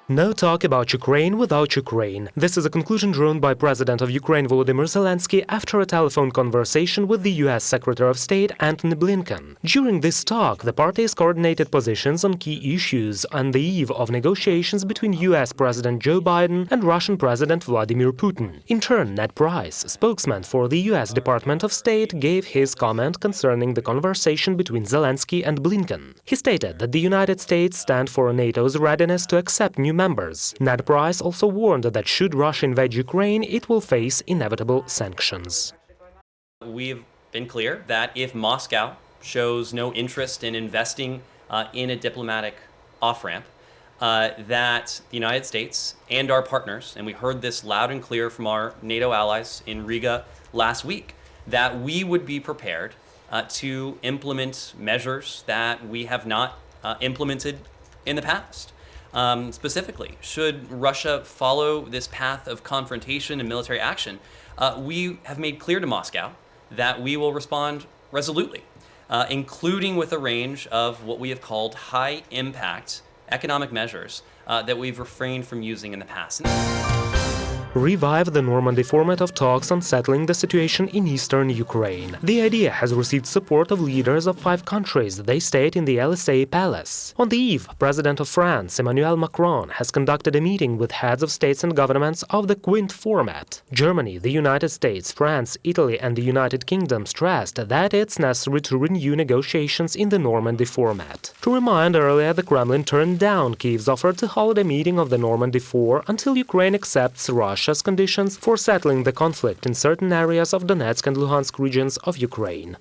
No talk about Ukraine without Ukraine. This is a conclusion drawn by President of Ukraine Volodymyr Zelenskyy after a telephone conversation with the U.S. Secretary of State Antony Blinken. During this talk, the parties coordinated positions on key issues on the eve of negotiations between U.S. President Joe Biden and Russian President Vladimir Putin. In turn, Ned Price, spokesman for the U.S. Department of State, gave his comment concerning the conversation between Zelenskyy and Blinken. He stated that the United States stand for NATO's readiness to accept new members. Ned Price also warned that should Russia invade Ukraine, it will face inevitable sanctions. We've been clear that if Moscow shows no interest in investing in a diplomatic off-ramp, that the United States and our partners, and we heard this loud and clear from our NATO allies in Riga last week, that we would be prepared to implement measures that we have not implemented in the past. Specifically, should Russia follow this path of confrontation and military action, we have made clear to Moscow that we will respond resolutely, including with a range of what we have called high-impact economic measures that we've refrained from using in the past. Revive the Normandy format of talks on settling the situation in eastern Ukraine. The idea has received support of leaders of 5 countries, they state in the Élysée Palace. On the eve, President of France, Emmanuel Macron, has conducted a meeting with heads of states and governments of the Quint format. Germany, the United States, France, Italy and the United Kingdom stressed that it's necessary to renew negotiations in the Normandy format. To remind, earlier the Kremlin turned down Kyiv's offer to hold a meeting of the Normandy 4 until Ukraine accepts Russia's conditions for settling the conflict in certain areas of Donetsk and Luhansk regions of Ukraine.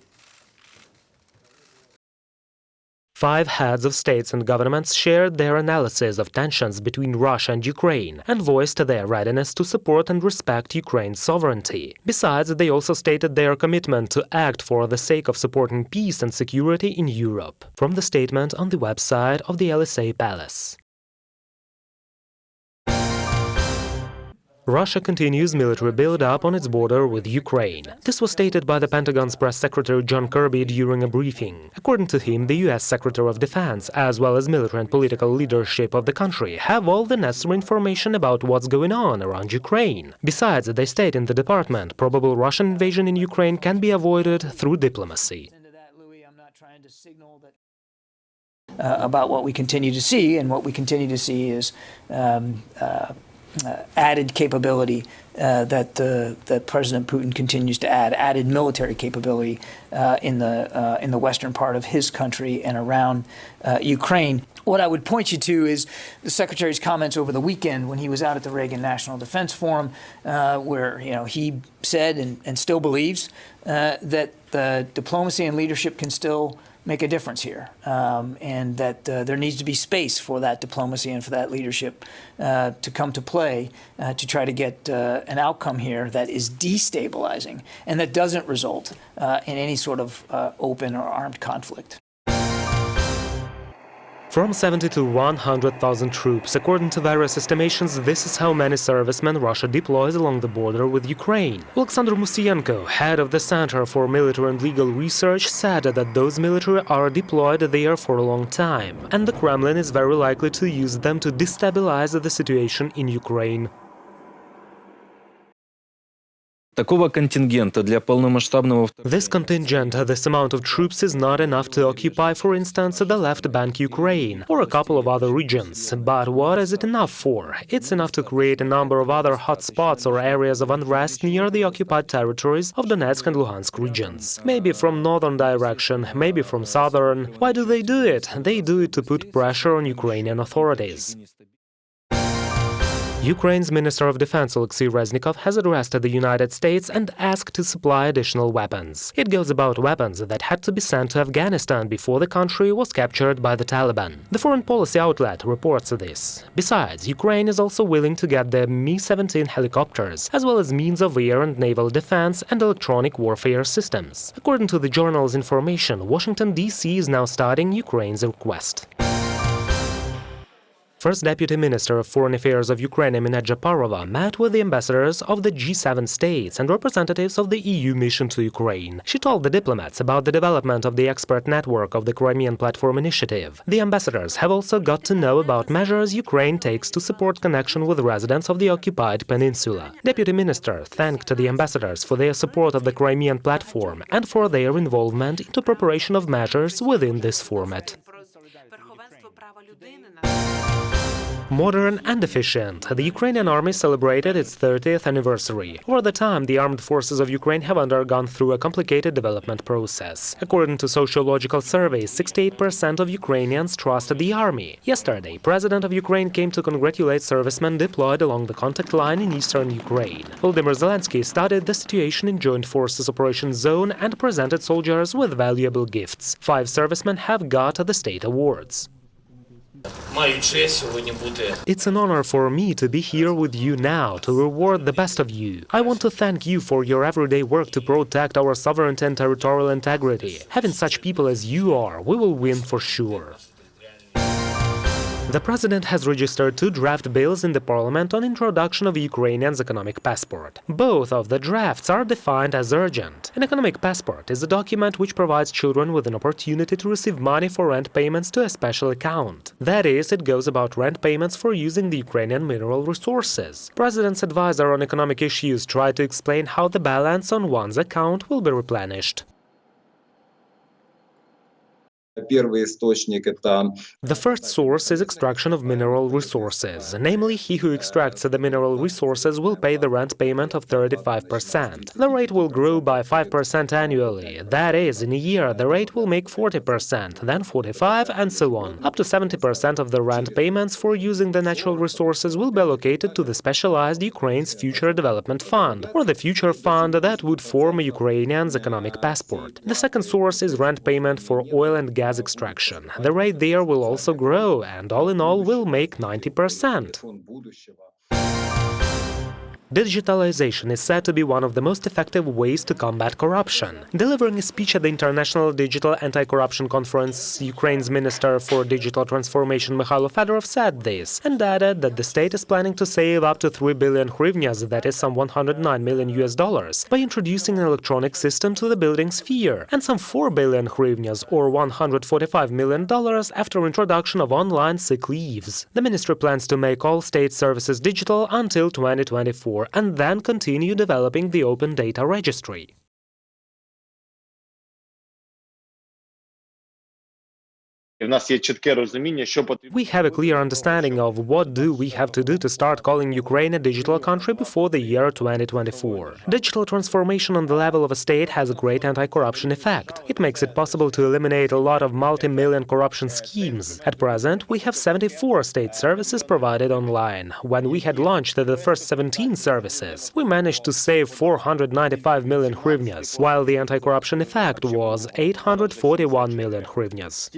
5 heads of states and governments shared their analysis of tensions between Russia and Ukraine and voiced their readiness to support and respect Ukraine's sovereignty. Besides, they also stated their commitment to act for the sake of supporting peace and security in Europe. From the statement on the website of the Élysée Palace. Russia continues military buildup on its border with Ukraine. This was stated by the Pentagon's press secretary John Kirby during a briefing. According to him, the U.S. Secretary of Defense, as well as military and political leadership of the country, have all the necessary information about what's going on around Ukraine. Besides, they state in the department, probable Russian invasion in Ukraine can be avoided through diplomacy. About what we continue to see, and what we continue to see is added capability that President Putin continues to added military capability in the western part of his country and around Ukraine. What I would point you to is the Secretary's comments over the weekend when he was out at the Reagan National Defense Forum, where he said and still believes that the diplomacy and leadership can still make a difference here, and that there needs to be space for that diplomacy and for that leadership to come to play to try to get an outcome here that is destabilizing and that doesn't result in any sort of open or armed conflict. From 70 to 100,000 troops. According to various estimations, this is how many servicemen Russia deploys along the border with Ukraine. Alexander Musienko, head of the Center for Military and Legal Research, said that those military are deployed there for a long time, and the Kremlin is very likely to use them to destabilize the situation in Ukraine. This contingent, this amount of troops, is not enough to occupy, for instance, the left bank Ukraine or a couple of other regions. But what is it enough for? It's enough to create a number of other hotspots or areas of unrest near the occupied territories of Donetsk and Luhansk regions. Maybe from northern direction, maybe from southern. Why do they do it? They do it to put pressure on Ukrainian authorities. Ukraine's Minister of Defense Alexei Reznikov has addressed the United States and asked to supply additional weapons. It goes about weapons that had to be sent to Afghanistan before the country was captured by the Taliban. The foreign policy outlet reports this. Besides, Ukraine is also willing to get the Mi-17 helicopters, as well as means of air and naval defense and electronic warfare systems. According to the journal's information, Washington, D.C. is now studying Ukraine's request. First Deputy Minister of Foreign Affairs of Ukraine, Aminat Japarova, met with the ambassadors of the G7 states and representatives of the EU mission to Ukraine. She told the diplomats about the development of the expert network of the Crimean Platform initiative. The ambassadors have also got to know about measures Ukraine takes to support connection with residents of the occupied peninsula. Deputy Minister thanked the ambassadors for their support of the Crimean Platform and for their involvement into preparation of measures within this format. Modern and efficient, the Ukrainian Army celebrated its 30th anniversary. Over the time, the armed forces of Ukraine have undergone through a complicated development process. According to sociological surveys, 68% of Ukrainians trusted the army. Yesterday, President of Ukraine came to congratulate servicemen deployed along the contact line in eastern Ukraine. Volodymyr Zelenskyy studied the situation in Joint Forces Operation Zone and presented soldiers with valuable gifts. 5 servicemen have got the state awards. It's an honor for me to be here with you now to reward the best of you. I want to thank you for your everyday work to protect our sovereignty and territorial integrity. Having such people as you are, we will win for sure. The president has registered 2 draft bills in the parliament on introduction of Ukrainians' economic passport. Both of the drafts are defined as urgent. An economic passport is a document which provides children with an opportunity to receive money for rent payments to a special account. That is, it goes about rent payments for using the Ukrainian mineral resources. President's advisor on economic issues tried to explain how the balance on one's account will be replenished. The first source is extraction of mineral resources. Namely, he who extracts the mineral resources will pay the rent payment of 35%. The rate will grow by 5% annually. That is, in a year, the rate will make 40%, then 45%, and so on. Up to 70% of the rent payments for using the natural resources will be allocated to the specialized Ukraine's Future Development Fund, or the future fund that would form a Ukrainian's economic passport. The second source is rent payment for oil and gas extraction. The rate there will also grow, and all in all will make 90%. Digitalization is said to be one of the most effective ways to combat corruption. Delivering a speech at the International Digital Anti-Corruption Conference, Ukraine's Minister for Digital Transformation Mikhailo Fedorov said this, and added that the state is planning to save up to 3 billion hryvnias, that is some $109 million, by introducing an electronic system to the building sphere, and some 4 billion hryvnias, or $145 million, after introduction of online sick leaves. The ministry plans to make all state services digital until 2024. And then continue developing the Open Data Registry. We have a clear understanding of what do we have to do to start calling Ukraine a digital country before the year 2024. Digital transformation on the level of a state has a great anti-corruption effect. It makes it possible to eliminate a lot of multi-million corruption schemes. At present, we have 74 state services provided online. When we had launched the first 17 services, we managed to save 495 million hryvnias, while the anti-corruption effect was 841 million hryvnias.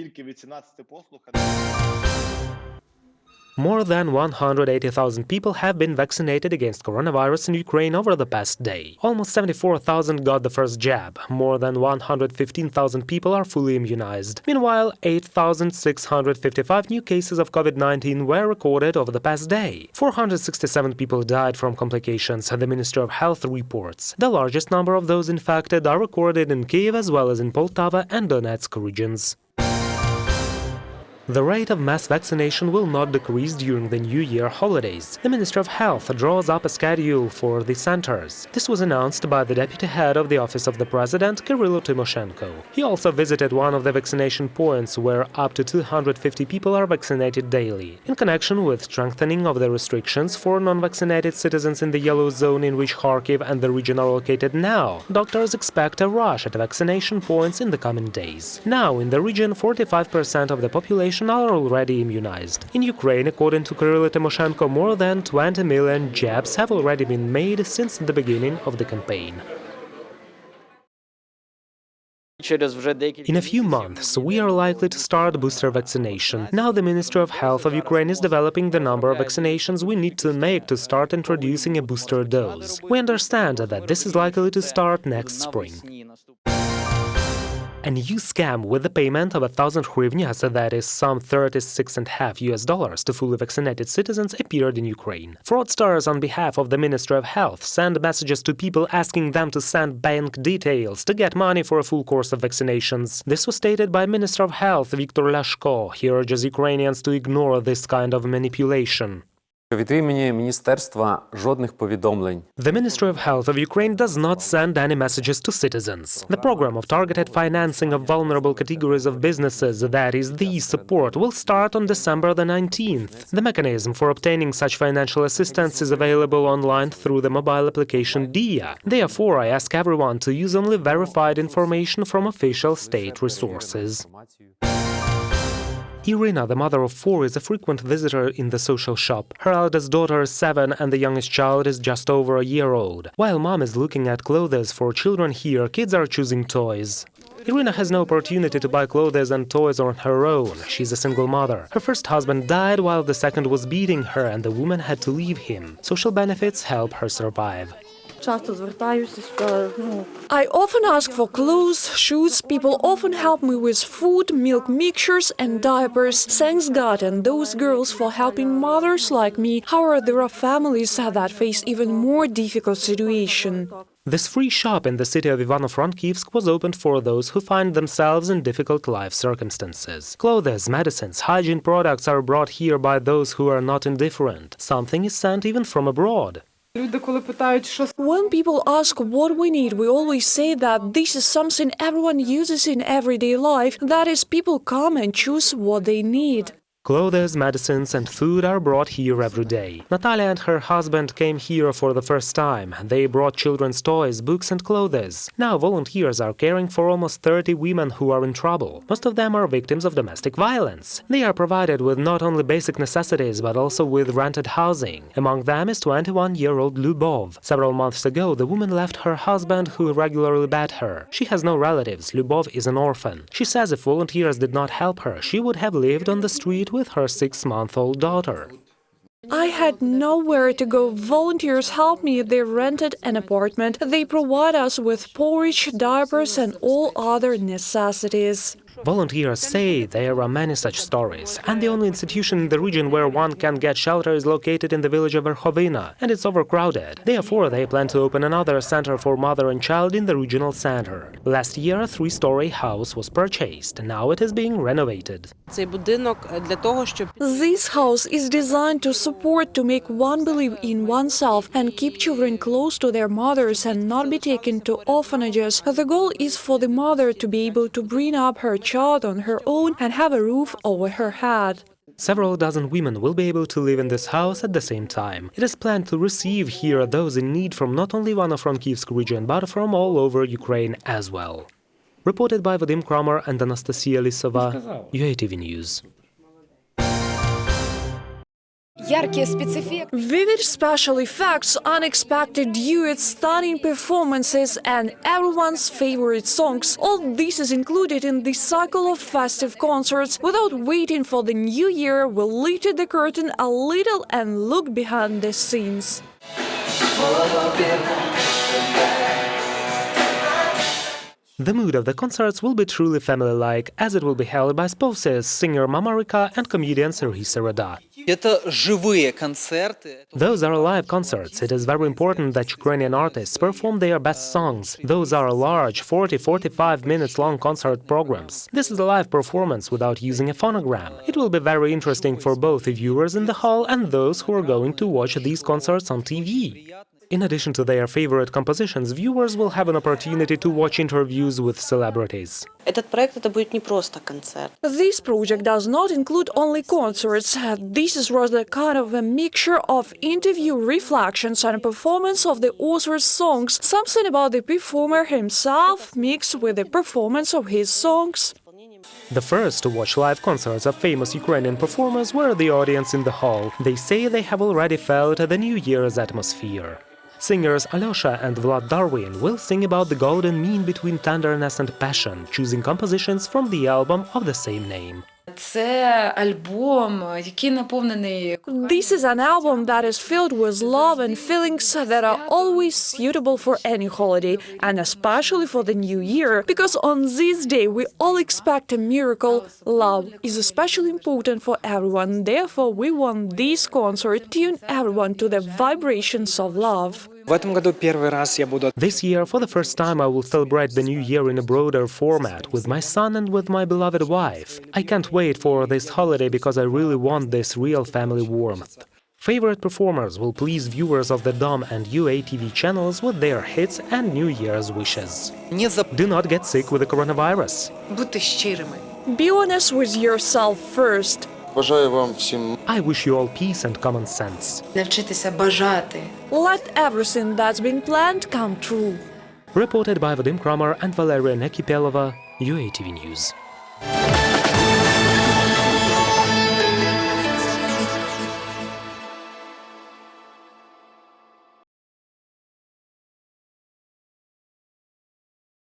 More than 180,000 people have been vaccinated against coronavirus in Ukraine over the past day. Almost 74,000 got the first jab. More than 115,000 people are fully immunized. Meanwhile, 8,655 new cases of COVID-19 were recorded over the past day. 467 people died from complications, the Ministry of Health reports. The largest number of those infected are recorded in Kyiv as well as in Poltava and Donetsk regions. The rate of mass vaccination will not decrease during the New Year holidays. The Ministry of Health draws up a schedule for the centers. This was announced by the deputy head of the Office of the President, Kyrylo Tymoshenko. He also visited one of the vaccination points where up to 250 people are vaccinated daily. In connection with strengthening of the restrictions for non-vaccinated citizens in the yellow zone in which Kharkiv and the region are located now, doctors expect a rush at vaccination points in the coming days. Now, in the region, 45% of the population are already immunized. In Ukraine, according to Kyrylo Tymoshenko, more than 20 million jabs have already been made since the beginning of the campaign. In a few months, we are likely to start booster vaccination. Now the Ministry of Health of Ukraine is developing the number of vaccinations we need to make to start introducing a booster dose. We understand that this is likely to start next spring. A new scam with the payment of 1,000 hryvnias, that is some $36.5 to fully vaccinated citizens, appeared in Ukraine. Fraudsters on behalf of the Ministry of Health send messages to people asking them to send bank details to get money for a full course of vaccinations. This was stated by Minister of Health Viktor Lashko. He urges Ukrainians to ignore this kind of manipulation. Від імені міністерства жодних повідомлень. The Ministry of Health of Ukraine does not send any messages to citizens. The program of targeted financing of vulnerable categories of businesses, that is, the support, will start on December the 19th. The mechanism for obtaining such financial assistance is available online through the mobile application DIA. Therefore, I ask everyone to use only verified information from official state resources. Irina, the mother of 4, is a frequent visitor in the social shop. Her eldest daughter is 7 and the youngest child is just over a year old. While mom is looking at clothes for children here, kids are choosing toys. Irina has no opportunity to buy clothes and toys on her own. She's a single mother. Her first husband died while the second was beating her and the woman had to leave him. Social benefits help her survive. I often ask for clothes, shoes, people often help me with food, milk mixtures and diapers. Thanks God and those girls for helping mothers like me. However, there are families that face even more difficult situation. This free shop in the city of Ivano-Frankivsk was opened for those who find themselves in difficult life circumstances. Clothes, medicines, hygiene products are brought here by those who are not indifferent. Something is sent even from abroad. When people ask what we need, we always say that this is something everyone uses in everyday life. That is, people come and choose what they need. Clothes, medicines and food are brought here every day. Natalia and her husband came here for the first time. They brought children's toys, books and clothes. Now volunteers are caring for almost 30 women who are in trouble. Most of them are victims of domestic violence. They are provided with not only basic necessities but also with rented housing. Among them is 21-year-old Lyubov. Several months ago, the woman left her husband who regularly battered her. She has no relatives. Lyubov is an orphan. She says if volunteers did not help her, she would have lived on the street with her 6-month-old daughter. I had nowhere to go. Volunteers helped me. They rented an apartment. They provide us with porridge, diapers and all other necessities. Volunteers say there are many such stories, and the only institution in the region where one can get shelter is located in the village of Verkhovina, and it's overcrowded. Therefore, they plan to open another center for mother and child in the regional center. Last year, a 3-story house was purchased. Now it is being renovated. This house is designed to support, to make one believe in oneself and keep children close to their mothers and not be taken to orphanages. The goal is for the mother to be able to bring up her child on her own and have a roof over her head. Several dozen women will be able to live in this house at the same time. It is planned to receive here those in need from not only Ivano-Frankivsk region, but from all over Ukraine as well. Reported by Vadim Kramer and Anastasia Lisova, UATV News. Vivid special effects, unexpected duets, stunning performances and everyone's favorite songs. All this is included in the cycle of festive concerts. Without waiting for the new year, we lifted the curtain a little and looked behind the scenes. The mood of the concerts will be truly family-like, as it will be held by spouses, singer Mama Rika and comedian Serhiy Sereda. Those are live concerts. It is very important that Ukrainian artists perform their best songs. Those are large, 40-45 minutes long concert programs. This is a live performance without using a phonogram. It will be very interesting for both the viewers in the hall and those who are going to watch these concerts on TV. In addition to their favorite compositions, viewers will have an opportunity to watch interviews with celebrities. This project does not include only concerts. This is rather kind of a mixture of interview, reflections and performance of the author's songs, something about the performer himself mixed with the performance of his songs. The first to watch live concerts of famous Ukrainian performers were the audience in the hall. They say they have already felt the New Year's atmosphere. Singers Alyosha and Vlad Darwin will sing about the golden mean between tenderness and passion, choosing compositions from the album of the same name. Це альбом, який наповнений This is an album that is filled with love and feelings that are always suitable for any holiday, and especially for the new year, because on this day we all expect a miracle. Love is especially important for everyone, therefore we want this concert to tune everyone to the vibrations of love. This year, for the first time, I will celebrate the new year in a broader format with my son and with my beloved wife. I can't wait for this holiday because I really want this real family warmth. Favorite performers will please viewers of the DOM and UATV channels with their hits and New Year's wishes. Do not get sick with the coronavirus. бути щирими. Be honest with yourself first. Бажаю вам всім I wish you all peace and common sense. Навчитися бажати. Let everything that's been planned come true. Reported by Vadim Kramer and Valeria Nekipelova, UATV News.